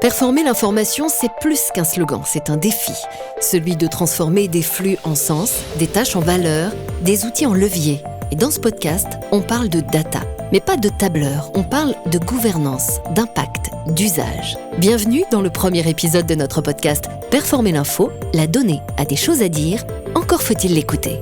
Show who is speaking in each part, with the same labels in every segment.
Speaker 1: Performer l'information, c'est plus qu'un slogan, c'est un défi. Celui de transformer des flux en sens, des tâches en valeur, des outils en levier. Et dans ce podcast, on parle de data. Mais pas de tableur, on parle de gouvernance, d'impact, d'usage. Bienvenue dans le premier épisode de notre podcast Performer l'info, la donnée a des choses à dire, encore faut-il l'écouter.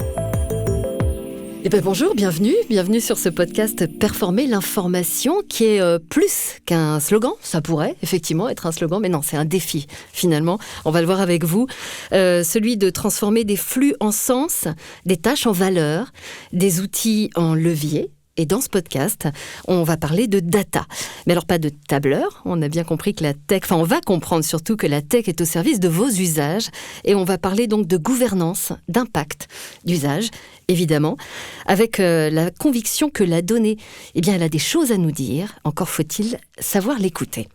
Speaker 1: Eh bien bonjour, bienvenue sur ce podcast Performer l'information qui est plus qu'un slogan. Ça pourrait effectivement être un slogan, mais non, c'est un défi finalement. On va le voir avec vous. Celui de transformer des flux en sens, des tâches en valeur, des outils en levier. Et dans ce podcast, on va parler de data. Mais alors pas de tableur, on a bien compris que la tech, on va comprendre surtout que la tech est au service de vos usages. Et on va parler donc de gouvernance, d'impact, d'usage, évidemment, avec la conviction que la donnée, elle a des choses à nous dire, encore faut-il savoir l'écouter.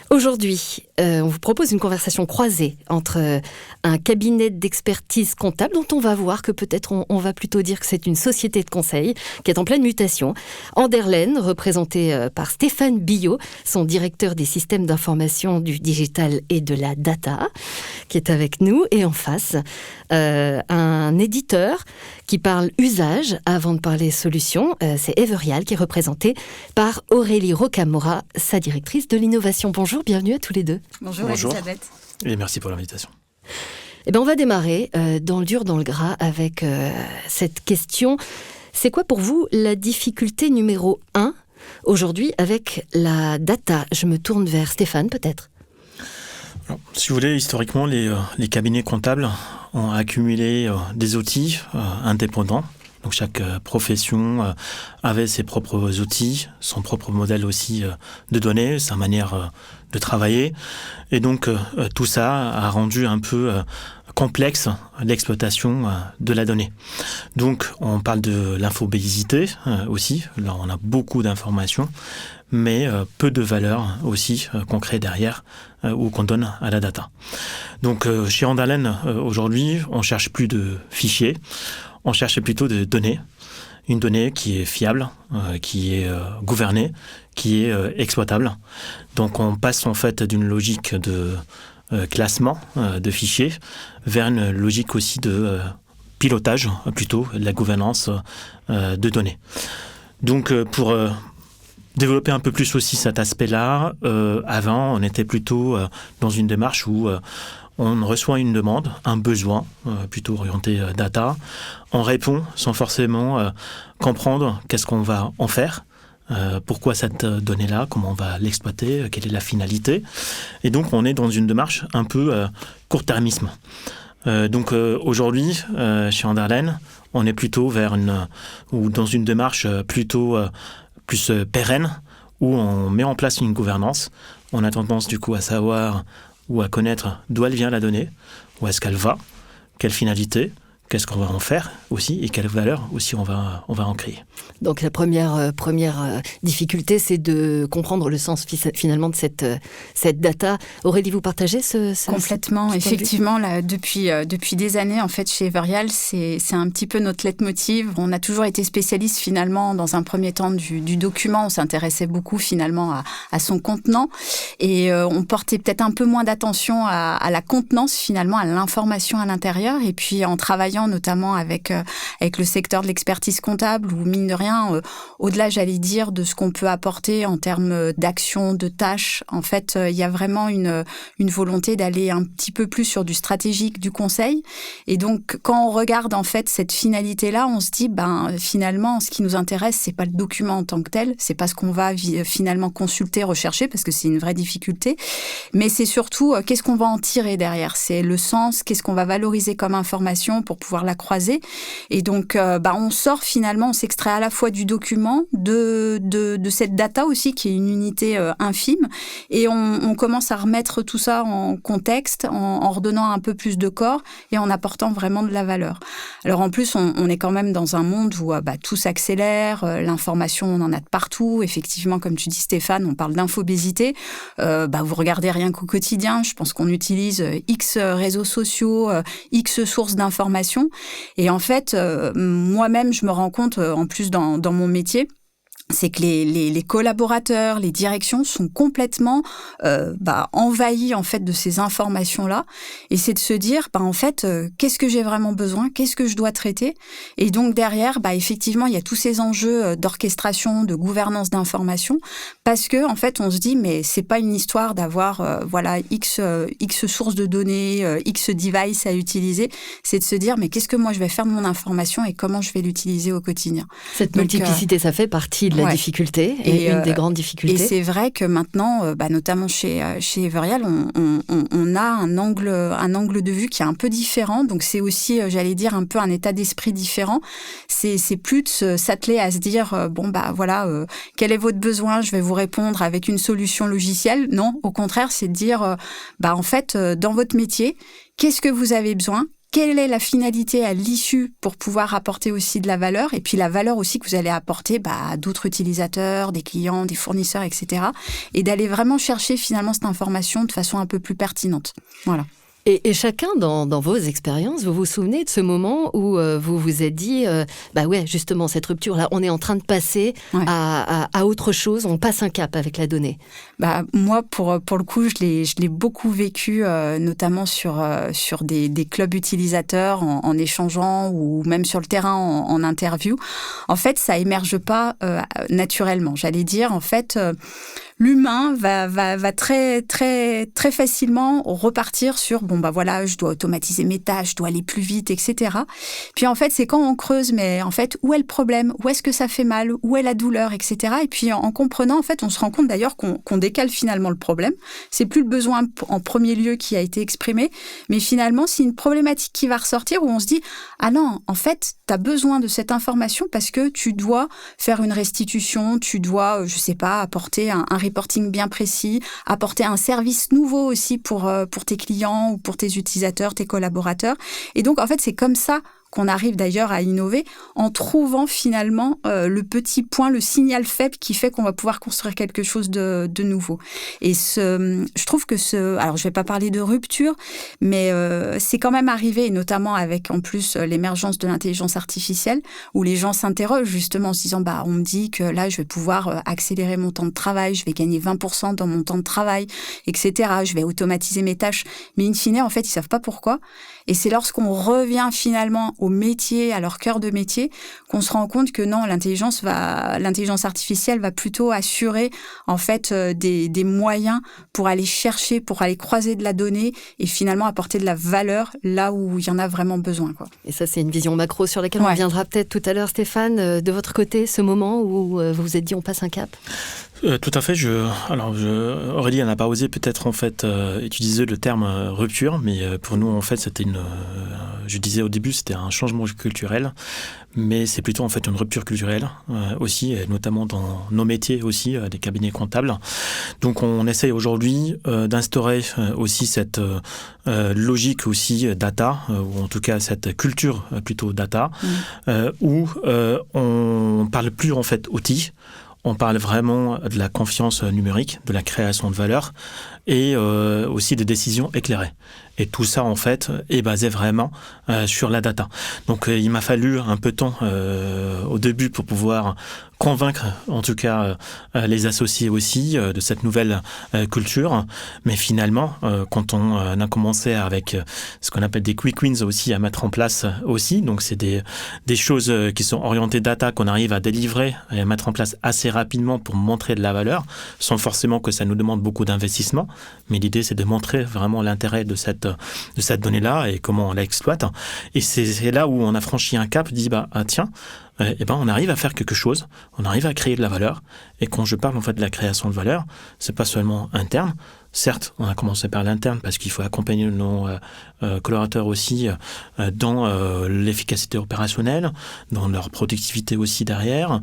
Speaker 1: Aujourd'hui, on vous propose une conversation croisée entre un cabinet d'expertise comptable dont on va voir que peut-être on va plutôt dire que c'est une société de conseil qui est en pleine mutation. Anderlen, représenté par Stéphane Billot, son directeur des systèmes d'information du digital et de la data, qui est avec nous. Et en face, un éditeur qui parle usage avant de parler solution. C'est Everial qui est représenté par Aurélie Rocamora, sa directrice de l'innovation. Bonjour, bienvenue à tous les deux.
Speaker 2: Bonjour. Elisabeth.
Speaker 3: Et merci pour l'invitation.
Speaker 1: On va démarrer dans le dur, dans le gras avec cette question. C'est quoi pour vous la difficulté numéro 1 aujourd'hui avec la data ? Je me tourne vers Stéphane peut-être.
Speaker 3: Alors, si vous voulez, historiquement, les cabinets comptables ont accumulé des outils indépendants. Donc chaque profession avait ses propres outils, son propre modèle aussi de données, sa manière de travailler. Et donc tout ça a rendu un peu complexe l'exploitation de la donnée. Donc on parle de l'infobésité aussi. Là on a beaucoup d'informations, mais peu de valeur aussi qu'on crée derrière ou qu'on donne à la data. Donc chez Anderlen aujourd'hui, on cherche plus de fichiers. On cherche plutôt des données, une donnée qui est fiable, qui est gouvernée, qui est exploitable. Donc on passe en fait d'une logique de classement de fichiers vers une logique aussi de pilotage, plutôt de la gouvernance de données. Donc pour développer un peu plus aussi cet aspect-là, avant on était plutôt dans une démarche où on reçoit une demande, un besoin, plutôt orienté data. On répond sans forcément comprendre qu'est-ce qu'on va en faire, pourquoi cette donnée-là, comment on va l'exploiter, quelle est la finalité. Et donc, on est dans une démarche un peu court-termisme. Donc, aujourd'hui, chez Anderlen, on est plutôt dans une démarche plutôt plus pérenne, où on met en place une gouvernance. On a tendance, du coup, à savoir ou à connaître d'où elle vient la donnée, où est-ce qu'elle va, quelle finalité, qu'est-ce qu'on va en faire aussi et quelle valeur aussi on va en créer.
Speaker 1: Donc la première difficulté, c'est de comprendre le sens finalement de cette data. Aurélie, vous partagez ce
Speaker 2: Complètement, effectivement, là, depuis des années, en fait, chez Everial, c'est un petit peu notre leitmotiv. On a toujours été spécialiste finalement, dans un premier temps, du document. On s'intéressait beaucoup finalement à son contenant et on portait peut-être un peu moins d'attention à la contenance finalement, à l'information à l'intérieur. Et puis en travaillant notamment avec le secteur de l'expertise comptable, où mine de rien, au-delà, j'allais dire, de ce qu'on peut apporter en termes d'actions, de tâches, en fait, il y a vraiment une volonté d'aller un petit peu plus sur du stratégique, du conseil. Et donc, quand on regarde en fait cette finalité-là, on se dit, finalement, ce qui nous intéresse, c'est pas le document en tant que tel, c'est pas ce qu'on va finalement consulter, rechercher, parce que c'est une vraie difficulté, mais c'est surtout qu'est-ce qu'on va en tirer derrière. C'est le sens, qu'est-ce qu'on va valoriser comme information pour pouvoir la croiser. Et donc, on sort finalement, on s'extrait à la fois du document, de cette data aussi, qui est une unité infime, et on commence à remettre tout ça en contexte, en redonnant un peu plus de corps et en apportant vraiment de la valeur. Alors en plus, on est quand même dans un monde où tout s'accélère, l'information, on en a de partout. Effectivement, comme tu dis Stéphane, on parle d'infobésité. Vous regardez rien qu'au quotidien, je pense qu'on utilise X réseaux sociaux, X sources d'informations. Et en fait, moi-même, je me rends compte, en plus dans mon métier, c'est que les collaborateurs, les directions sont complètement envahis en fait de ces informations-là, et c'est de se dire en fait qu'est-ce que j'ai vraiment besoin, qu'est-ce que je dois traiter, et donc derrière effectivement il y a tous ces enjeux d'orchestration, de gouvernance d'information, parce que en fait on se dit mais c'est pas une histoire d'avoir x sources de données, x device à utiliser, c'est de se dire mais qu'est-ce que moi je vais faire de mon information et comment je vais l'utiliser au quotidien.
Speaker 1: Cette multiplicité, ça fait partie de la difficulté et une des grandes difficultés.
Speaker 2: Et c'est vrai que maintenant, notamment chez Everial, on a un angle de vue qui est un peu différent. Donc c'est aussi, j'allais dire, un peu un état d'esprit différent. C'est plus de s'atteler à se dire quel est votre besoin, je vais vous répondre avec une solution logicielle. Non, au contraire, c'est de dire en fait, dans votre métier, qu'est-ce que vous avez besoin ? Quelle est la finalité à l'issue pour pouvoir apporter aussi de la valeur, et puis la valeur aussi que vous allez apporter à d'autres utilisateurs, des clients, des fournisseurs, etc. Et d'aller vraiment chercher finalement cette information de façon un peu plus pertinente. Voilà.
Speaker 1: Et chacun, dans vos expériences, vous vous souvenez de ce moment où vous vous êtes dit, justement, cette rupture-là, on est en train de passer à autre chose, on passe un cap avec la donnée.
Speaker 2: Moi, pour le coup, je l'ai beaucoup vécu, notamment sur des clubs utilisateurs, en échangeant, ou même sur le terrain, en interview. En fait, ça émerge pas naturellement. J'allais dire, en fait... l'humain va très, très, très facilement repartir sur je dois automatiser mes tâches, je dois aller plus vite, etc. Puis en fait, c'est quand on creuse, mais en fait, où est le problème? Où est-ce que ça fait mal? Où est la douleur, etc. Et puis en comprenant, en fait, on se rend compte d'ailleurs qu'on décale finalement le problème. C'est plus le besoin en premier lieu qui a été exprimé, mais finalement, c'est une problématique qui va ressortir où on se dit ah non, en fait, tu as besoin de cette information parce que tu dois faire une restitution, tu dois, apporter un reporting bien précis, apporter un service nouveau aussi pour tes clients ou pour tes utilisateurs, tes collaborateurs. Et donc, en fait, c'est comme ça qu'on arrive d'ailleurs à innover en trouvant finalement le petit point, le signal faible qui fait qu'on va pouvoir construire quelque chose de nouveau. Et je trouve que alors je vais pas parler de rupture, mais c'est quand même arrivé, et notamment avec en plus l'émergence de l'intelligence artificielle, où les gens s'interrogent justement en se disant on me dit que là je vais pouvoir accélérer mon temps de travail, je vais gagner 20% dans mon temps de travail, etc. Je vais automatiser mes tâches, mais in fine en fait ils savent pas pourquoi. Et c'est lorsqu'on revient finalement au métier, à leur cœur de métier, qu'on se rend compte que non, l'intelligence artificielle va plutôt assurer en fait des moyens pour aller chercher, pour aller croiser de la donnée et finalement apporter de la valeur là où il y en a vraiment besoin, quoi.
Speaker 1: Et ça, c'est une vision macro sur laquelle on reviendra peut-être tout à l'heure. Stéphane, de votre côté, ce moment où vous vous êtes dit on passe un cap?
Speaker 3: Tout à fait. Aurélie n'a pas osé peut-être en fait utiliser le terme rupture, mais pour nous en fait c'était je disais au début c'était un changement culturel, mais c'est plutôt en fait une rupture culturelle aussi, et notamment dans nos métiers aussi, des cabinets comptables. Donc on essaye aujourd'hui d'instaurer aussi cette logique aussi data, ou en tout cas cette culture plutôt data, où on parle plus en fait outils. On parle vraiment de la confiance numérique, de la création de valeur et aussi de décisions éclairées. Et tout ça, en fait, est basé vraiment sur la data. Donc, il m'a fallu un peu de temps au début pour pouvoir convaincre, en tout cas, les associés aussi de cette nouvelle culture. Mais finalement, quand on a commencé avec ce qu'on appelle des quick wins aussi à mettre en place aussi, donc c'est des choses qui sont orientées data qu'on arrive à délivrer et à mettre en place assez rapidement pour montrer de la valeur, sans forcément que ça nous demande beaucoup d'investissement. Mais l'idée, c'est de montrer vraiment l'intérêt de cette donnée-là et comment on l'exploite. Et c'est là où on a franchi un cap, dit on arrive à faire quelque chose, on arrive à créer de la valeur. Et quand je parle en fait de la création de valeur, c'est pas seulement interne. Certes, on a commencé par l'interne parce qu'il faut accompagner nos collaborateurs aussi dans l'efficacité opérationnelle, dans leur productivité aussi derrière,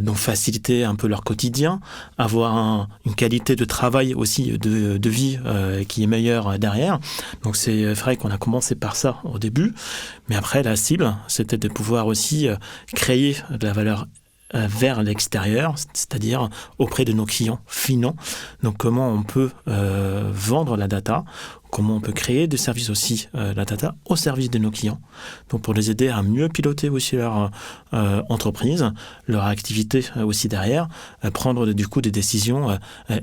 Speaker 3: donc faciliter un peu leur quotidien, avoir une qualité de travail aussi, de vie qui est meilleure derrière. Donc c'est vrai qu'on a commencé par ça au début, mais après la cible, c'était de pouvoir aussi créer de la valeur vers l'extérieur, c'est-à-dire auprès de nos clients finaux. Donc comment on peut vendre la data, comment on peut créer des services aussi, la data, au service de nos clients. Donc pour les aider à mieux piloter aussi leur entreprise, leur activité aussi derrière, prendre du coup des décisions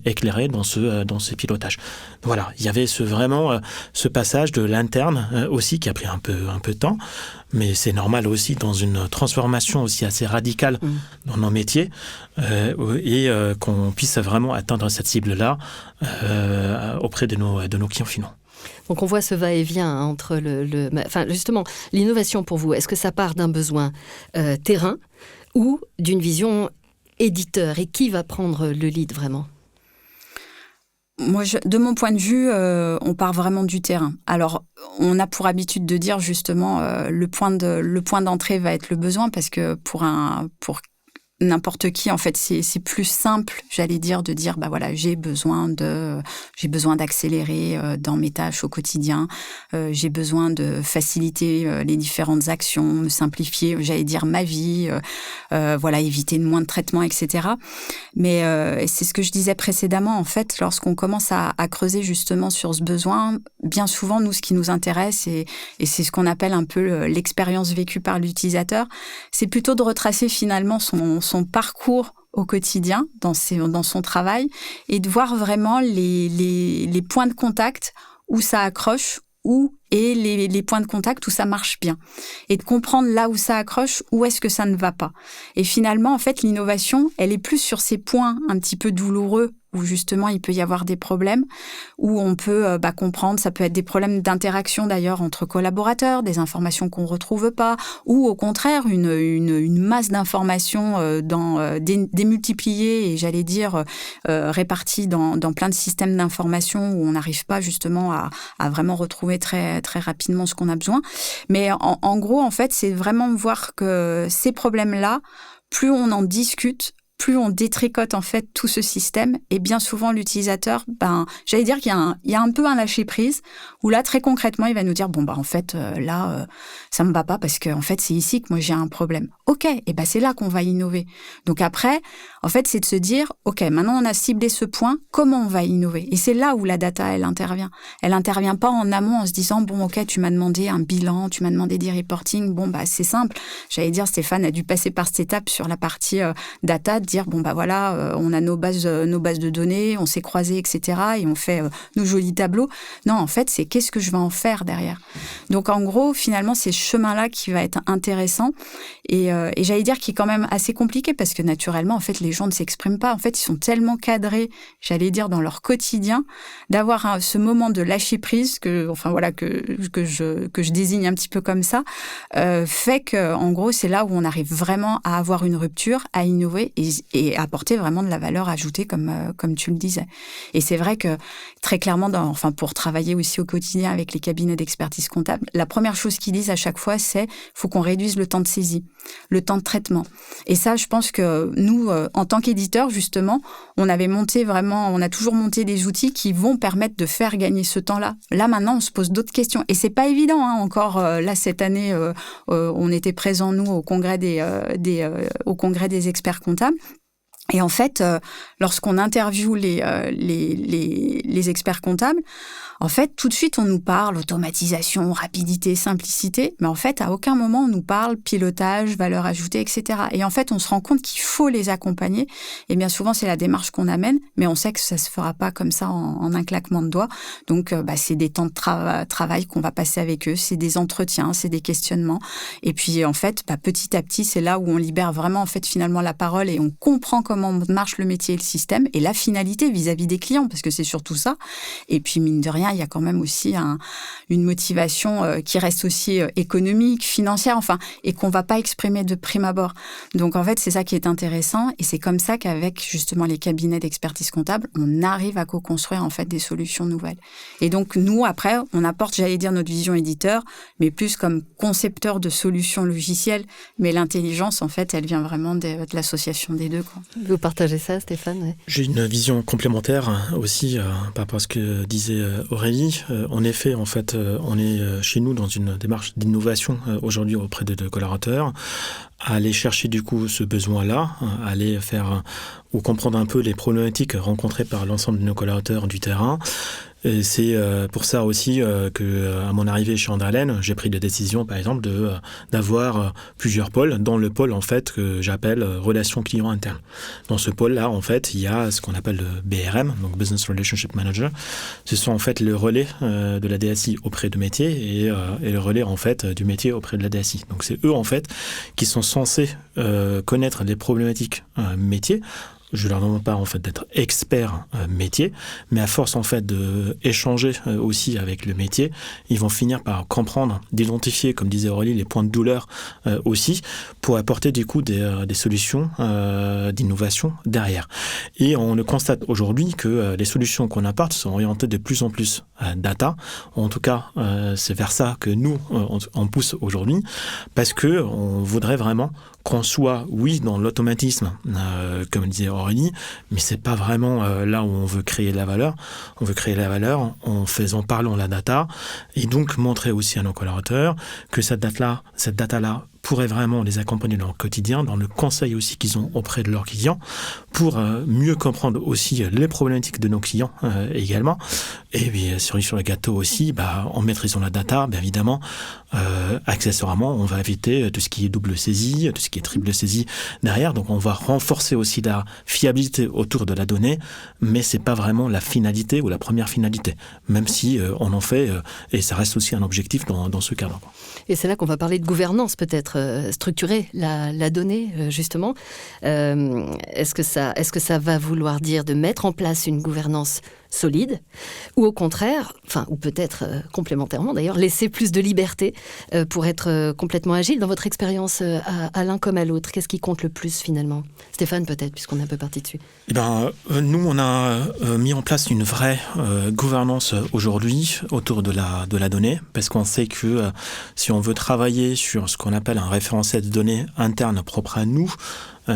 Speaker 3: éclairées dans ce pilotage. Voilà, il y avait vraiment ce passage de l'interne aussi qui a pris un peu de temps, mais c'est normal aussi dans une transformation aussi assez radicale dans nos métiers et qu'on puisse vraiment atteindre cette cible-là auprès de nos clients finaux.
Speaker 1: Donc on voit ce va-et-vient entre justement, l'innovation pour vous, est-ce que ça part d'un besoin terrain ou d'une vision éditeur? Et qui va prendre le lead vraiment?
Speaker 2: Moi, de mon point de vue, on part vraiment du terrain. Alors, on a pour habitude de dire justement le point d'entrée va être le besoin, parce que pour n'importe qui, en fait, c'est plus simple, j'allais dire, de dire, bah voilà, j'ai besoin d'accélérer dans mes tâches au quotidien, j'ai besoin de faciliter les différentes actions, de simplifier, j'allais dire, ma vie, éviter moins de traitements, etc. Mais c'est ce que je disais précédemment, en fait, lorsqu'on commence à creuser justement sur ce besoin, bien souvent, nous, ce qui nous intéresse, et c'est ce qu'on appelle un peu l'expérience vécue par l'utilisateur, c'est plutôt de retracer finalement son parcours au quotidien, dans son travail, et de voir vraiment les points de contact où ça accroche, et les points de contact où ça marche bien. Et de comprendre là où ça accroche, où est-ce que ça ne va pas. Et finalement, en fait, l'innovation, elle est plus sur ces points un petit peu douloureux, où justement il peut y avoir des problèmes, où on peut comprendre, ça peut être des problèmes d'interaction d'ailleurs entre collaborateurs, des informations qu'on retrouve pas, ou au contraire une masse d'informations démultipliées et j'allais dire réparties dans plein de systèmes d'informations où on n'arrive pas justement à vraiment retrouver très très rapidement ce qu'on a besoin. Mais en gros, en fait, c'est vraiment voir que ces problèmes-là, plus on en discute, plus on détricote en fait tout ce système, et bien souvent l'utilisateur, j'allais dire qu'il y a un peu un lâcher prise où là très concrètement il va nous dire en fait ça me va pas parce que en fait c'est ici que moi j'ai un problème. Ok, et c'est là qu'on va innover. Donc après en fait c'est de se dire ok, maintenant on a ciblé ce point, comment on va innover? Et c'est là où la data elle intervient. Elle intervient pas en amont en se disant ok, tu m'as demandé un bilan, tu m'as demandé des reporting, c'est simple. J'allais dire Stéphane a dû passer par cette étape sur la partie data, dire on a nos bases de données, on s'est croisés, etc. et on fait nos jolis tableaux. Non, en fait, c'est qu'est-ce que je vais en faire derrière. Donc, en gros, finalement, c'est ce chemin-là qui va être intéressant et j'allais dire qui est quand même assez compliqué parce que naturellement, en fait, les gens ne s'expriment pas. En fait, ils sont tellement cadrés, j'allais dire, dans leur quotidien, d'avoir ce moment de lâcher prise que je désigne un petit peu comme ça, fait que, en gros, c'est là où on arrive vraiment à avoir une rupture, à innover et apporter vraiment de la valeur ajoutée comme tu le disais. Et c'est vrai que très clairement, pour travailler aussi au quotidien avec les cabinets d'expertise comptable, la première chose qu'ils disent à chaque fois, c'est faut qu'on réduise le temps de saisie, le temps de traitement. Et ça, je pense que nous, en tant qu'éditeurs, justement, on a toujours monté des outils qui vont permettre de faire gagner ce temps-là. Là, maintenant, on se pose d'autres questions. Et c'est pas évident, encore. Là, cette année, on était présents, nous, au congrès des experts comptables. Et en fait, lorsqu'on interviewe les experts comptables, en fait, tout de suite, on nous parle automatisation, rapidité, simplicité, mais en fait, à aucun moment, on nous parle pilotage, valeur ajoutée, etc. Et en fait, on se rend compte qu'il faut les accompagner. Et bien souvent, c'est la démarche qu'on amène, mais on sait que ça se fera pas comme ça en un claquement de doigts. Donc, c'est des temps de travail qu'on va passer avec eux, c'est des entretiens, c'est des questionnements. Et puis, en fait, petit à petit, c'est là où on libère vraiment, en fait, finalement, la parole et on comprend comment marche le métier et le système et la finalité vis-à-vis des clients, parce que c'est surtout ça. Et puis, mine de rien, il y a quand même aussi une motivation qui reste aussi économique, financière, et qu'on va pas exprimer de prime abord. Donc, en fait, c'est ça qui est intéressant et c'est comme ça qu'avec, justement, les cabinets d'expertise comptable, on arrive à co-construire, en fait, des solutions nouvelles. Et donc, nous, après, on apporte, j'allais dire, notre vision éditeur, mais plus comme concepteur de solutions logicielles. Mais l'intelligence, en fait, elle vient vraiment de l'association des deux, quoi.
Speaker 1: Vous partagez ça, Stéphane? Ouais.
Speaker 3: J'ai une vision complémentaire aussi par rapport à ce que disait Aurélie. En effet, en fait, on est chez nous dans une démarche d'innovation aujourd'hui auprès de collaborateurs, à aller chercher du coup ce besoin-là, à aller faire ou comprendre un peu les problématiques rencontrées par l'ensemble de nos collaborateurs du terrain Et c'est pour ça aussi que à mon arrivée chez Andrelen, j'ai pris la décision, par exemple, d'avoir plusieurs pôles. Dans le pôle, en fait, que j'appelle relations clients internes. Dans ce pôle-là, en fait, il y a ce qu'on appelle le BRM, donc Business Relationship Manager. Ce sont en fait le relais de la DSI auprès du métier et le relais en fait du métier auprès de la DSI. Donc c'est eux en fait qui sont censés connaître les problématiques métiers. Je leur demande pas en fait d'être experts métier, mais à force en fait de échanger aussi avec le métier, ils vont finir par comprendre, d'identifier, comme disait Aurélie, les points de douleur aussi, pour apporter du coup des solutions d'innovation derrière. Et on le constate aujourd'hui que les solutions qu'on apporte sont orientées de plus en plus à data. En tout cas, c'est vers ça que nous on pousse aujourd'hui, parce que on voudrait vraiment qu'on soit, oui, dans l'automatisme, comme disait Aurélie, mais c'est pas vraiment là où on veut créer la valeur. On veut créer la valeur en parlant la data, et donc montrer aussi à nos collaborateurs que cette data-là pourrait vraiment les accompagner dans leur quotidien, dans le conseil aussi qu'ils ont auprès de leurs clients, pour mieux comprendre aussi les problématiques de nos clients également. Et puis, sur le gâteau aussi, en maîtrisant la data, bien évidemment, accessoirement, on va éviter tout ce qui est double saisie, tout ce qui est triple saisie derrière. Donc, on va renforcer aussi la fiabilité autour de la donnée, mais c'est pas vraiment la finalité ou la première finalité, même si on en fait, et ça reste aussi un objectif dans ce cadre.
Speaker 1: Et c'est là qu'on va parler de gouvernance, peut-être, structurer la donnée, justement. Est-ce que ça va vouloir dire de mettre en place une gouvernance solide, ou au contraire, ou peut-être complémentairement d'ailleurs, laisser plus de liberté pour être complètement agile? Dans votre expérience, à l'un comme à l'autre, qu'est-ce qui compte le plus finalement? Stéphane, peut-être, puisqu'on est un peu parti dessus.
Speaker 3: Nous, on a mis en place une vraie gouvernance aujourd'hui autour de la donnée, parce qu'on sait que si on veut travailler sur ce qu'on appelle un référentiel de données interne propre à nous,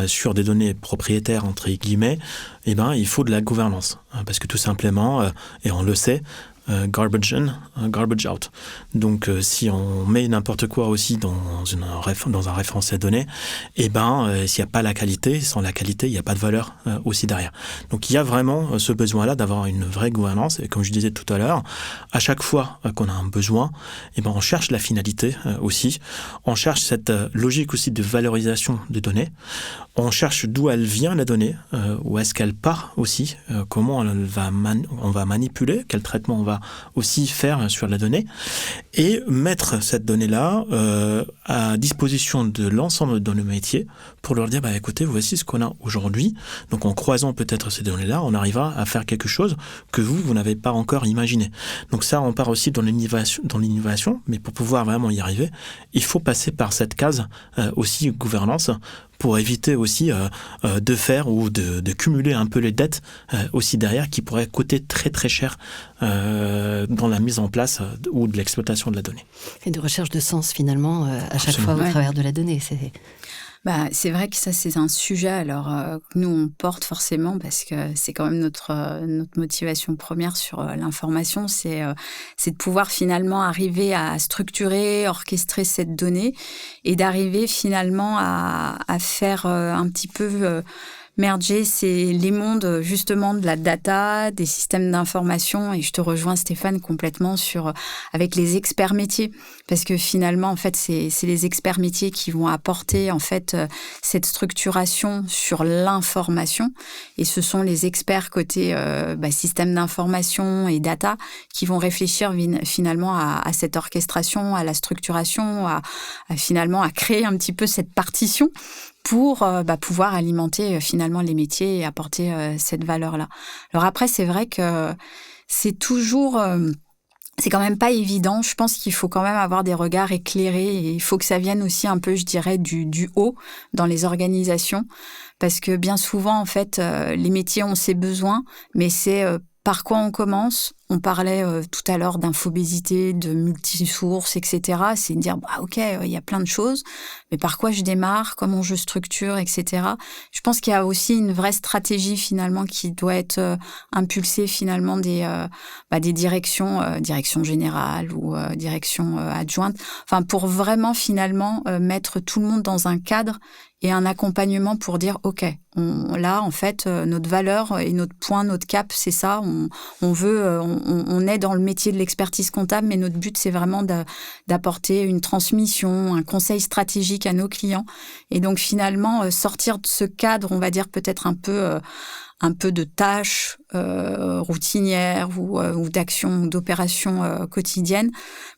Speaker 3: sur des données propriétaires, entre guillemets, il faut de la gouvernance. Parce que tout simplement, et on le sait, garbage in, garbage out. Donc, si on met n'importe quoi aussi dans un référentiel de données, s'il n'y a pas la qualité, sans la qualité, il n'y a pas de valeur aussi derrière. Donc, il y a vraiment ce besoin-là d'avoir une vraie gouvernance. Et comme je disais tout à l'heure, à chaque fois qu'on a un besoin, on cherche la finalité aussi. On cherche cette logique aussi de valorisation des données. On cherche d'où elle vient, la donnée, où est-ce qu'elle part aussi, comment on va manipuler, quel traitement on va aussi faire sur la donnée, et mettre cette donnée-là à disposition de l'ensemble de nos métiers pour leur dire, écoutez, voici ce qu'on a aujourd'hui. Donc en croisant peut-être ces données-là, on arrivera à faire quelque chose que vous n'avez pas encore imaginé. Donc ça, on part aussi dans l'innovation, mais pour pouvoir vraiment y arriver, il faut passer par cette case aussi gouvernance, pour éviter aussi de faire ou de cumuler un peu les dettes aussi derrière, qui pourraient coûter très très cher dans la mise en place ou de l'exploitation de la donnée.
Speaker 1: Et de recherche de sens finalement à chaque fois au travers de la donnée.
Speaker 2: C'est vrai que ça, c'est un sujet que nous, on porte forcément, parce que c'est quand même notre motivation première sur l'information, c'est de pouvoir finalement arriver à structurer, orchestrer cette donnée, et d'arriver finalement à faire un petit peu merger les mondes justement de la data, des systèmes d'information. Et je te rejoins, Stéphane, complètement avec les experts métiers, parce que finalement en fait c'est les experts métiers qui vont apporter en fait cette structuration sur l'information, et ce sont les experts côté système d'information et data qui vont réfléchir finalement à cette orchestration, à la structuration, finalement à créer un petit peu cette partition pour pouvoir alimenter finalement les métiers et apporter cette valeur-là. Alors après, c'est vrai que c'est toujours... c'est quand même pas évident. Je pense qu'il faut quand même avoir des regards éclairés, et il faut que ça vienne aussi un peu, je dirais, du haut dans les organisations, parce que bien souvent, en fait, les métiers ont ses besoins, mais c'est par quoi on commence. On parlait tout à l'heure d'infobésité, de multisources, etc. C'est de dire, ok, il y a plein de choses, mais par quoi je démarre, comment je structure, etc. Je pense qu'il y a aussi une vraie stratégie finalement qui doit être impulsée finalement des directions générales ou directions adjointes, pour vraiment finalement mettre tout le monde dans un cadre et un accompagnement pour dire, ok, là en fait notre valeur et notre point, notre cap, c'est ça. On veut on est dans le métier de l'expertise comptable, mais notre but, c'est vraiment d'apporter une transmission, un conseil stratégique à nos clients. Et donc, finalement, sortir de ce cadre, on va dire peut-être un peu de tâches routinières ou d'actions, d'opérations quotidiennes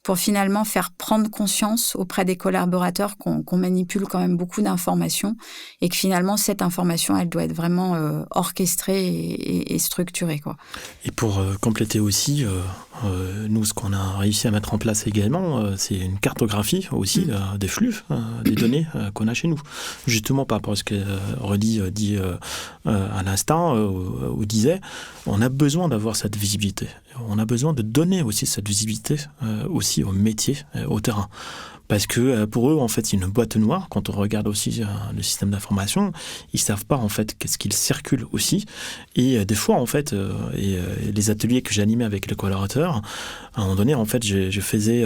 Speaker 2: pour finalement faire prendre conscience auprès des collaborateurs qu'on manipule quand même beaucoup d'informations et que finalement, cette information, elle doit être vraiment orchestrée et structurée, quoi.
Speaker 3: Et pour compléter aussi, nous, ce qu'on a réussi à mettre en place également, c'est une cartographie aussi des flux, des données qu'on a chez nous. Justement, par rapport à ce que Rudy dit à l'instant, ou disait, on a besoin d'avoir cette visibilité. On a besoin de donner aussi cette visibilité aussi au métier, au terrain. Parce que pour eux, en fait, c'est une boîte noire. Quand on regarde aussi le système d'information, ils savent pas en fait qu'est-ce qu'il circule aussi. Et des fois, en fait, les ateliers que j'animais avec les collaborateurs, à un moment donné, en fait, je faisais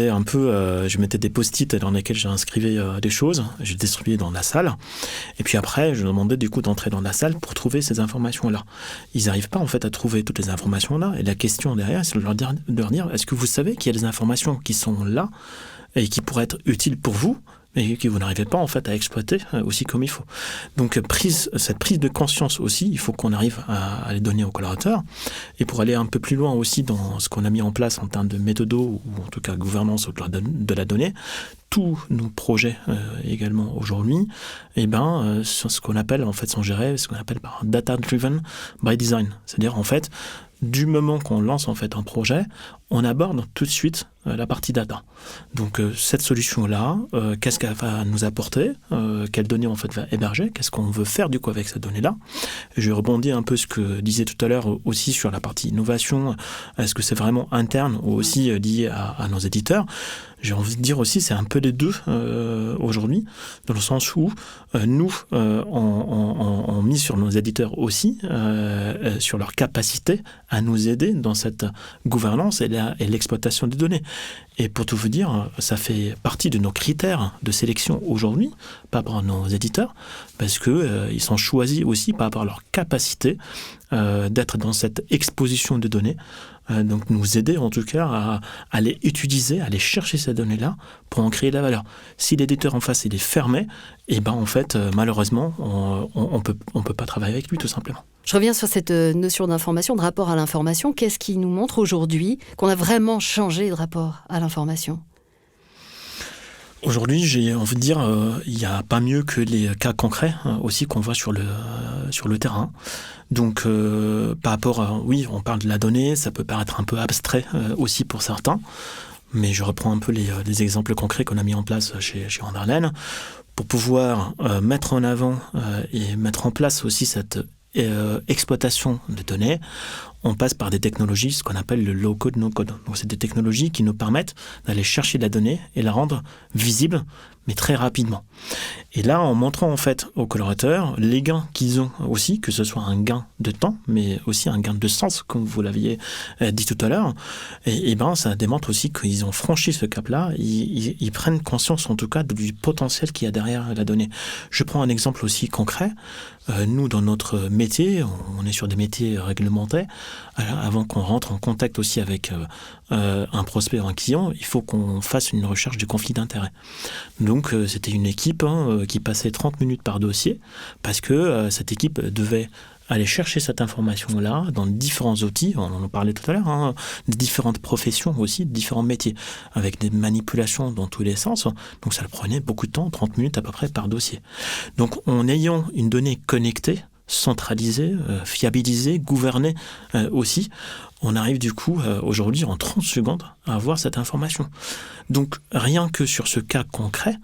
Speaker 3: un peu, je mettais des post-it dans lesquels j'inscrivais des choses, je distribuais dans la salle. Et puis après, je demandais du coup d'entrer dans la salle pour trouver ces informations-là. Ils n'arrivent pas en fait à trouver toutes les informations-là. Et la question derrière, c'est de leur dire, est-ce que vous savez qu'il y a des informations qui sont là et qui pourraient être utiles pour vous, mais que vous n'arrivez pas en fait à exploiter aussi comme il faut. Donc cette prise de conscience aussi, il faut qu'on arrive à les donner aux collaborateurs. Et pour aller un peu plus loin aussi dans ce qu'on a mis en place en termes de méthodo, ou en tout cas gouvernance autour de la donnée, tous nos projets également aujourd'hui, sur ce qu'on appelle en fait sont gérés, ce qu'on appelle par data driven by design. C'est-à-dire en fait, du moment qu'on lance en fait un projet, on aborde tout de suite la partie data. Donc cette solution-là, qu'est-ce qu'elle va nous apporter, quelles données en fait va héberger, qu'est-ce qu'on veut faire du coup avec cette donnée-là. Je rebondis un peu ce que disait tout à l'heure aussi sur la partie innovation. Est-ce que c'est vraiment interne ou aussi lié à nos éditeurs? J'ai envie de dire aussi, c'est un peu les deux aujourd'hui, dans le sens où nous, on mise sur nos éditeurs aussi, sur leur capacité à nous aider dans cette gouvernance et l'exploitation des données. Et pour tout vous dire, ça fait partie de nos critères de sélection aujourd'hui par rapport à nos éditeurs, parce que ils sont choisis aussi par rapport à leur capacité d'être dans cette exposition de données. Donc nous aider en tout cas à les utiliser, à aller chercher ces données-là pour en créer de la valeur. Si l'éditeur en face il est fermé, en fait malheureusement on peut pas travailler avec lui tout simplement.
Speaker 1: Je reviens sur cette notion d'information, de rapport à l'information. Qu'est-ce qui nous montre aujourd'hui qu'on a vraiment changé de rapport à l'information ?
Speaker 3: Aujourd'hui, j'ai envie de dire, il n'y a pas mieux que les cas concrets aussi qu'on voit sur le terrain. Donc, par rapport à, oui, on parle de la donnée, ça peut paraître un peu abstrait aussi pour certains, mais je reprends un peu les exemples concrets qu'on a mis en place chez Anderlen pour pouvoir mettre en avant et mettre en place aussi cette exploitation de données. On passe par des technologies, ce qu'on appelle le low-code, no-code. Donc, c'est des technologies qui nous permettent d'aller chercher de la donnée et la rendre visible, mais très rapidement. Et là, en montrant en fait aux collaborateurs les gains qu'ils ont aussi, que ce soit un gain de temps, mais aussi un gain de sens, comme vous l'aviez dit tout à l'heure, et ça démontre aussi qu'ils ont franchi ce cap-là, ils prennent conscience en tout cas du potentiel qu'il y a derrière la donnée. Je prends un exemple aussi concret. Nous, dans notre métier, on est sur des métiers réglementés. Avant qu'on rentre en contact aussi avec un prospect ou un client, il faut qu'on fasse une recherche du conflit d'intérêts. Donc, c'était une équipe qui passait 30 minutes par dossier parce que cette équipe devait aller chercher cette information-là dans différents outils, on en parlait tout à l'heure, de différentes professions aussi, de différents métiers, avec des manipulations dans tous les sens. Donc, ça prenait beaucoup de temps, 30 minutes à peu près par dossier. Donc, en ayant une donnée connectée, centralisée, fiabilisée, gouvernée aussi, on arrive du coup aujourd'hui en 30 secondes à avoir cette information. Donc rien que sur ce cas concret,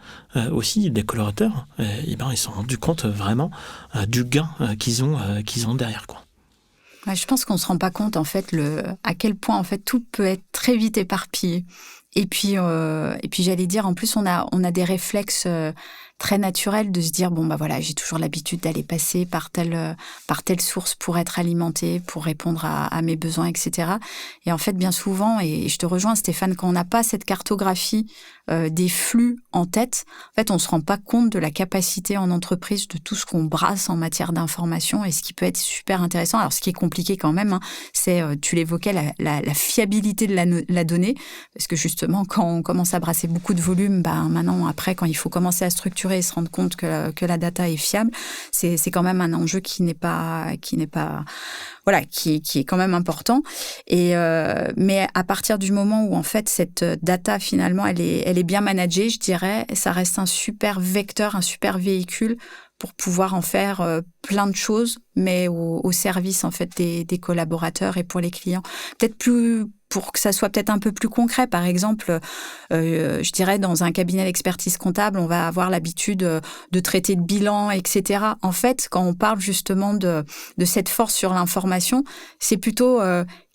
Speaker 3: aussi les collaborateurs, ils se sont rendus compte vraiment du gain qu'ils ont derrière, quoi.
Speaker 2: Ouais, je pense qu'on se rend pas compte en fait à quel point en fait tout peut être très vite éparpillé. Et puis j'allais dire en plus on a des réflexes très naturel de se dire bon bah voilà, j'ai toujours l'habitude d'aller passer par telle source pour être alimentée, pour répondre à mes besoins, etc. Et en fait, bien souvent, et je te rejoins Stéphane, quand on n'a pas cette cartographie des flux en tête, en fait, on se rend pas compte de la capacité en entreprise de tout ce qu'on brasse en matière d'information et ce qui peut être super intéressant. Alors, ce qui est compliqué quand même, c'est, tu l'évoquais, la fiabilité de la donnée, parce que justement, quand on commence à brasser beaucoup de volume, maintenant, après, quand il faut commencer à structurer et se rendre compte que la data est fiable, c'est quand même un enjeu qui est quand même important. Mais à partir du moment où en fait cette data finalement elle est bien managée, je dirais, ça reste un super vecteur, un super véhicule pour pouvoir en faire plein de choses, mais au service en fait des collaborateurs et pour les clients. Peut-être plus pour que ça soit peut-être un peu plus concret. Par exemple, je dirais dans un cabinet d'expertise comptable, on va avoir l'habitude de traiter de bilan, etc. En fait, quand on parle justement de cette force sur l'information, c'est plutôt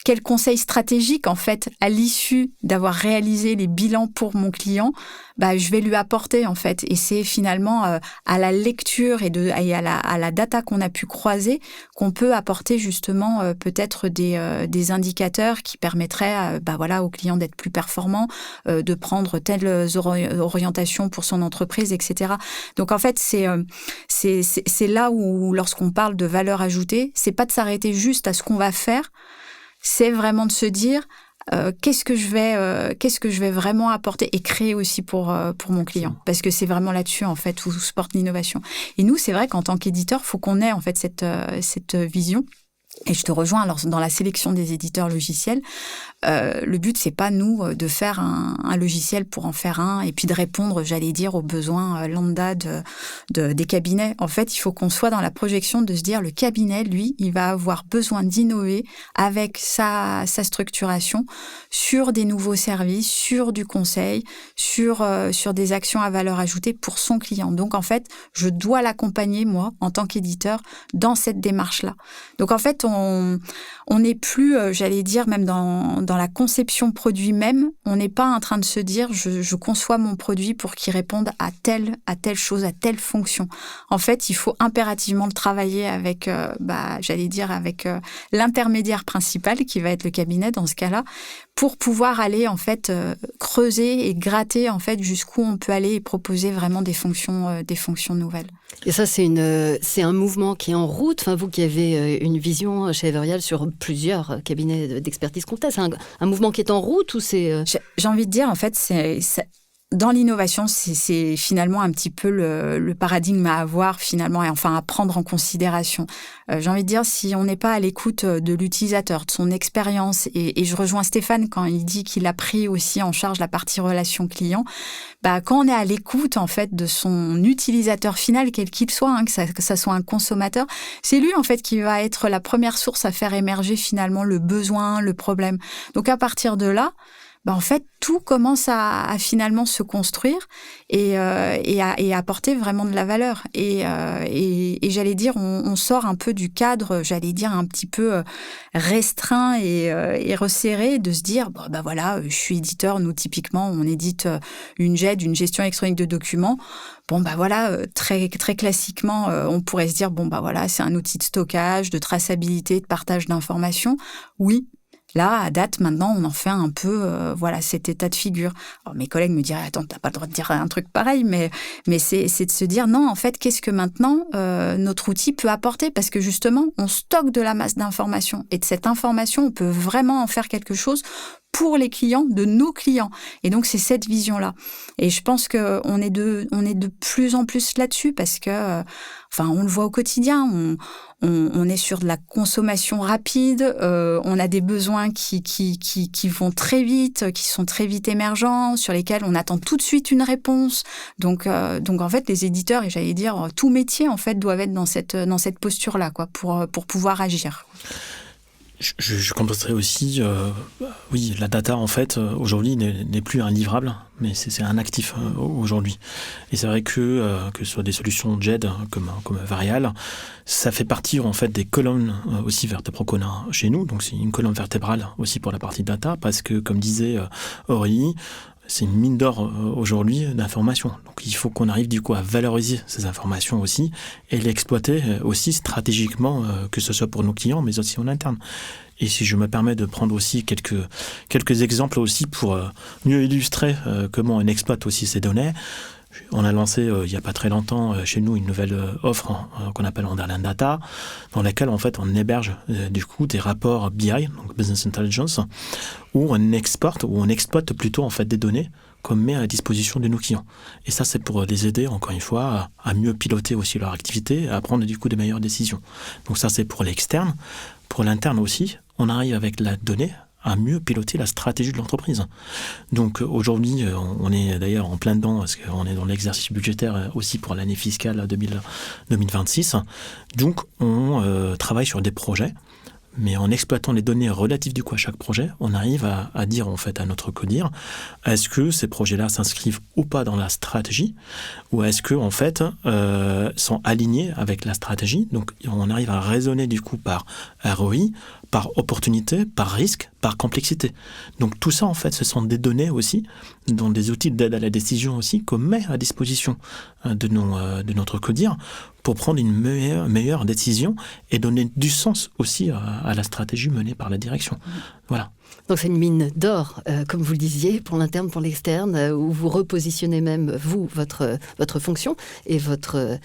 Speaker 2: quel conseil stratégique, en fait, à l'issue d'avoir réalisé les bilans pour mon client, je vais lui apporter, en fait. Et c'est finalement à la lecture et à la data qu'on a pu croiser qu'on peut apporter justement peut-être des indicateurs qui permettraient au client d'être plus performant, de prendre telles orientations pour son entreprise, etc. Donc, en fait, c'est là où, lorsqu'on parle de valeur ajoutée, c'est pas de s'arrêter juste à ce qu'on va faire, c'est vraiment de se dire qu'est-ce que je vais vraiment apporter et créer aussi pour mon client, parce que c'est vraiment là-dessus en fait où se porte l'innovation. Et nous, c'est vrai qu'en tant qu'éditeur, faut qu'on ait en fait cette vision. Et je te rejoins, alors dans la sélection des éditeurs logiciels, le but c'est pas nous de faire un logiciel pour en faire un et puis de répondre, j'allais dire, aux besoins lambda des cabinets. En fait, il faut qu'on soit dans la projection de se dire le cabinet, lui, il va avoir besoin d'innover avec sa structuration sur des nouveaux services, sur du conseil, sur des actions à valeur ajoutée pour son client. Donc en fait, je dois l'accompagner moi en tant qu'éditeur dans cette démarche-là. Donc en fait, on n'est plus, j'allais dire, même dans la conception produit même, on n'est pas en train de se dire je conçois mon produit pour qu'il réponde à telle chose, à telle fonction. En fait, il faut impérativement le travailler avec, j'allais dire, avec l'intermédiaire principal qui va être le cabinet dans ce cas-là, pour pouvoir aller en fait creuser et gratter en fait jusqu'où on peut aller et proposer vraiment des fonctions nouvelles.
Speaker 1: Et ça, c'est un mouvement qui est en route. Enfin, vous qui avez une vision chez Everyal sur plusieurs cabinets d'expertise comptable, c'est un mouvement qui est en route ou c'est...
Speaker 2: J'ai envie de dire, en fait, dans l'innovation, c'est finalement un petit peu le paradigme à avoir finalement et enfin à prendre en considération. J'ai envie de dire, si on n'est pas à l'écoute de l'utilisateur, de son expérience, et je rejoins Stéphane quand il dit qu'il a pris aussi en charge la partie relation client, quand on est à l'écoute en fait de son utilisateur final, quel qu'il soit, que ça soit un consommateur, c'est lui en fait qui va être la première source à faire émerger finalement le besoin, le problème. Donc à partir de là, en fait, tout commence à finalement se construire et à apporter vraiment de la valeur. Et j'allais dire, on sort un peu du cadre, j'allais dire, un petit peu restreint et resserré, de se dire, voilà, je suis éditeur, nous, typiquement, on édite une GED, une gestion électronique de documents. Voilà, très, très classiquement, on pourrait se dire, voilà, c'est un outil de stockage, de traçabilité, de partage d'informations. Oui. Là, à date, maintenant, on en fait un peu, cet état de figure. Alors, mes collègues me diraient, attends, t'as pas le droit de dire un truc pareil, mais c'est de se dire, non, en fait, qu'est-ce que maintenant notre outil peut apporter ? Parce que justement, on stocke de la masse d'informations. Et de cette information, on peut vraiment en faire quelque chose pour les clients, de nos clients. Et donc, c'est cette vision-là. Et je pense qu'on est de plus en plus là-dessus parce que, on le voit au quotidien, on est sur de la consommation rapide, on a des besoins qui vont très vite, qui sont très vite émergents, sur lesquels on attend tout de suite une réponse. Donc en fait, les éditeurs, et j'allais dire, tout métier, en fait, doivent être dans cette posture-là, quoi, pour pouvoir agir.
Speaker 3: Je compléterais aussi, oui, la data, en fait, aujourd'hui, n'est plus un livrable, mais c'est un actif aujourd'hui. Et c'est vrai que ce soit des solutions GED comme Everyal, ça fait partie, en fait, des colonnes aussi vertébrales qu'on a chez nous. Donc, c'est une colonne vertébrale aussi pour la partie data, parce que, comme disait Aurélie, c'est une mine d'or aujourd'hui d'informations. Donc il faut qu'on arrive du coup à valoriser ces informations aussi et l'exploiter aussi stratégiquement, que ce soit pour nos clients mais aussi en interne. Et si je me permets de prendre aussi quelques exemples aussi pour mieux illustrer comment on exploite aussi ces données. On a lancé il n'y a pas très longtemps chez nous une nouvelle offre qu'on appelle Underland Data, dans laquelle en fait on héberge du coup des rapports BI, donc Business Intelligence, où on exploite plutôt en fait des données qu'on met à disposition de nos clients. Et ça, c'est pour les aider, encore une fois, à mieux piloter aussi leur activité, à prendre du coup de meilleures décisions. Donc ça, c'est pour l'externe. Pour l'interne aussi, on arrive avec la donnée à mieux piloter la stratégie de l'entreprise. Donc aujourd'hui, on est d'ailleurs en plein dedans, parce qu'on est dans l'exercice budgétaire aussi pour l'année fiscale 2026. Donc on travaille sur des projets, mais en exploitant les données relatives du coup à chaque projet, on arrive à dire en fait à notre codir, est-ce que ces projets-là s'inscrivent ou pas dans la stratégie, ou est-ce que en fait sont alignés avec la stratégie. Donc on arrive à raisonner du coup par ROI, par opportunité, par risque, par complexité. Donc tout ça en fait, ce sont des données aussi, dont des outils d'aide à la décision aussi qu'on met à disposition de notre codir pour prendre une meilleure décision et donner du sens aussi à la stratégie menée par la direction. Voilà.
Speaker 1: Donc c'est une mine d'or, comme vous le disiez, pour l'interne, pour l'externe, où vous repositionnez même, vous, votre fonction et votre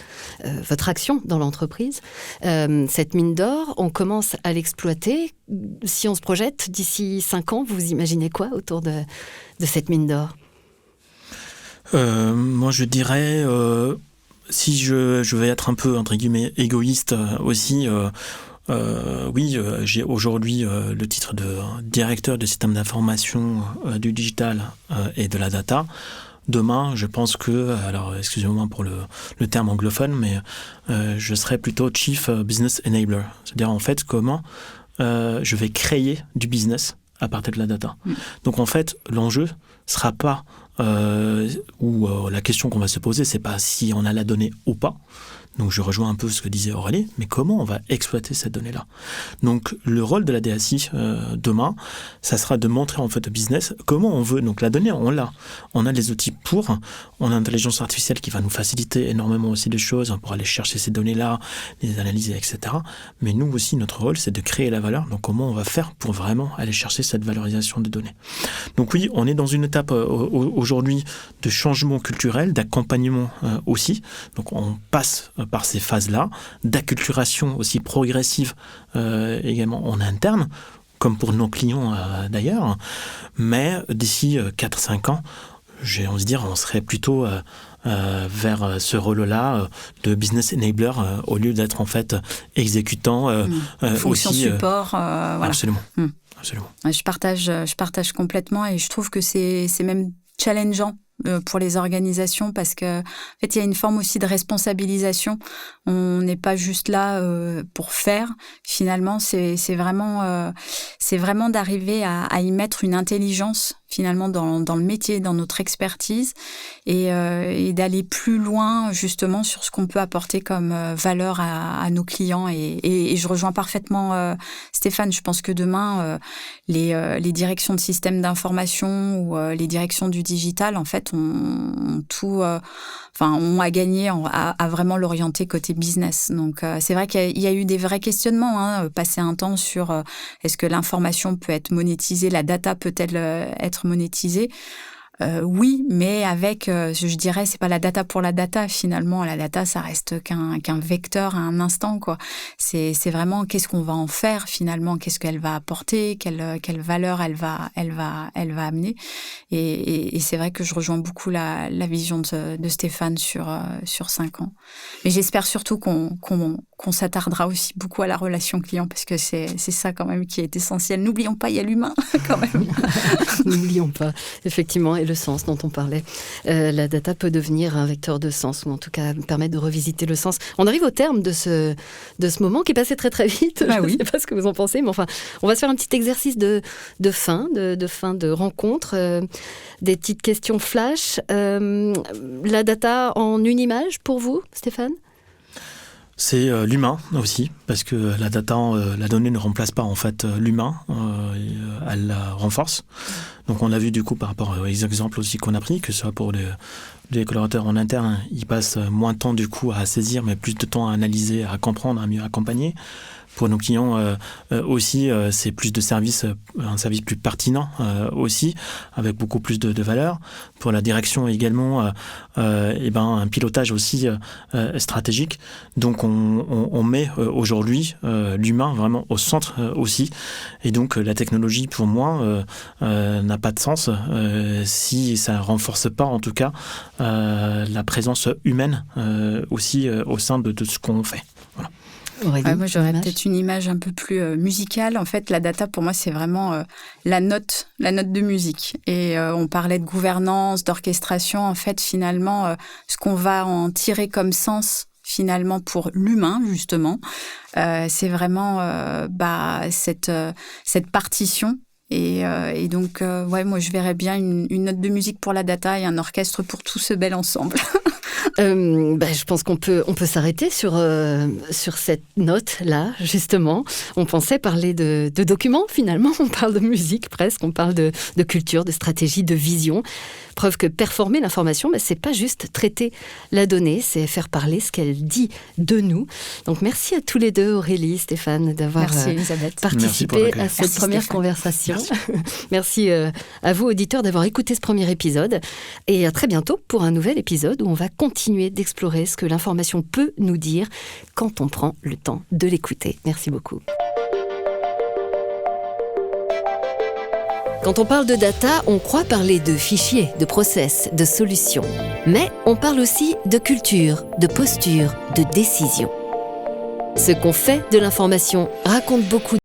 Speaker 1: action dans l'entreprise. Cette mine d'or, on commence à l'exploiter. Si on se projette d'ici 5 ans, vous imaginez quoi autour de cette mine d'or ?
Speaker 3: Moi, je dirais, si je vais être un peu, entre guillemets, égoïste aussi, oui, j'ai aujourd'hui le titre de directeur de système d'information du digital et de la data. Demain, je pense que, alors excusez-moi pour le terme anglophone, mais je serai plutôt Chief Business Enabler. C'est-à-dire en fait comment je vais créer du business à partir de la data. Donc en fait, l'enjeu ne sera pas, la question qu'on va se poser, c'est pas si on a la donnée ou pas. Donc je rejoins un peu ce que disait Aurélie, mais comment on va exploiter cette donnée-là ? Donc le rôle de la DSI demain, ça sera de montrer en fait au business comment on veut. Donc la donnée, on l'a. On a les outils on a l'intelligence artificielle qui va nous faciliter énormément aussi des choses pour aller chercher ces données-là, les analyser, etc. Mais nous aussi, notre rôle, c'est de créer la valeur. Donc comment on va faire pour vraiment aller chercher cette valorisation des données ? Donc oui, on est dans une étape aujourd'hui de changement culturel, d'accompagnement aussi. Donc on passe par ces phases-là, d'acculturation aussi progressive également en interne, comme pour nos clients d'ailleurs. Mais d'ici 4-5 ans, on se dire, on serait plutôt vers ce rôle-là de business enabler au lieu d'être en fait exécutant.
Speaker 2: Fonction
Speaker 3: aussi,
Speaker 2: support. Voilà.
Speaker 3: Absolument. Absolument.
Speaker 2: Je partage complètement et je trouve que c'est même challengeant pour les organisations parce que en fait il y a une forme aussi de responsabilisation. On n'est pas juste là pour faire. Finalement, c'est vraiment d'arriver à y mettre une intelligence finalement dans le métier, dans notre expertise et d'aller plus loin justement sur ce qu'on peut apporter comme valeur à nos clients et je rejoins parfaitement Stéphane. Je pense que demain les directions de systèmes d'information ou les directions du digital en fait ont à gagner à vraiment l'orienter côté business. Donc c'est vrai qu'il y a eu des vrais questionnements, passer un temps sur est-ce que l'information peut être monétisée, la data peut-elle être monétisée. Oui, mais avec, je dirais, c'est pas la data pour la data. Finalement, la data, ça reste qu'un vecteur à un instant, quoi. C'est vraiment qu'est-ce qu'on va en faire finalement, qu'est-ce qu'elle va apporter, quelle valeur elle va amener. Et c'est vrai que je rejoins beaucoup la vision de Stéphane sur 5 ans. Mais j'espère surtout qu'on s'attardera aussi beaucoup à la relation client parce que c'est ça quand même qui est essentiel. N'oublions pas, il y a l'humain quand même.
Speaker 1: N'oublions pas, effectivement. Et le sens dont on parlait. La data peut devenir un vecteur de sens, ou en tout cas permettre de revisiter le sens. On arrive au terme de ce moment qui est passé très très vite. Je ne sais pas ce que vous en pensez, mais enfin, on va se faire un petit exercice de fin de rencontre, des petites questions flash. La data en une image pour vous, Stéphane ?
Speaker 3: C'est l'humain aussi, parce que la data, la donnée ne remplace pas en fait l'humain, elle la renforce. Donc on l'a vu du coup par rapport aux exemples aussi qu'on a pris, que ce soit pour les collaborateurs en interne, ils passent moins de temps du coup à saisir, mais plus de temps à analyser, à comprendre, à mieux accompagner. Pour nos clients aussi, c'est plus de services, un service plus pertinent aussi, avec beaucoup plus de valeur. Pour la direction également, un pilotage aussi stratégique. Donc on met aujourd'hui l'humain vraiment au centre aussi. Et donc la technologie, pour moi, n'a pas de sens si ça ne renforce pas en tout cas la présence humaine aussi au sein de ce qu'on fait. Voilà.
Speaker 2: Moi, j'aurais peut-être une image un peu plus musicale. En fait, la data, pour moi, c'est vraiment la note de musique. Et on parlait de gouvernance, d'orchestration. En fait, finalement, ce qu'on va en tirer comme sens, finalement, pour l'humain, justement, c'est vraiment cette partition. Et donc, moi, je verrais bien une note de musique pour la data et un orchestre pour tout ce bel ensemble.
Speaker 1: Je pense qu'on peut s'arrêter sur cette note-là, justement. On pensait parler de documents, finalement. On parle de musique, presque. On parle de culture, de stratégie, de vision. Preuve que performer l'information, c'est pas juste traiter la donnée, c'est faire parler ce qu'elle dit de nous. Donc, merci à tous les deux, Aurélie, Stéphane, d'avoir participé à cette première conversation. Merci à vous, auditeurs, d'avoir écouté ce premier épisode. Et à très bientôt pour un nouvel épisode où on va continuer d'explorer ce que l'information peut nous dire quand on prend le temps de l'écouter. Merci beaucoup. Quand on parle de data, on croit parler de fichiers, de process, de solutions. Mais on parle aussi de culture, de posture, de décision. Ce qu'on fait de l'information raconte beaucoup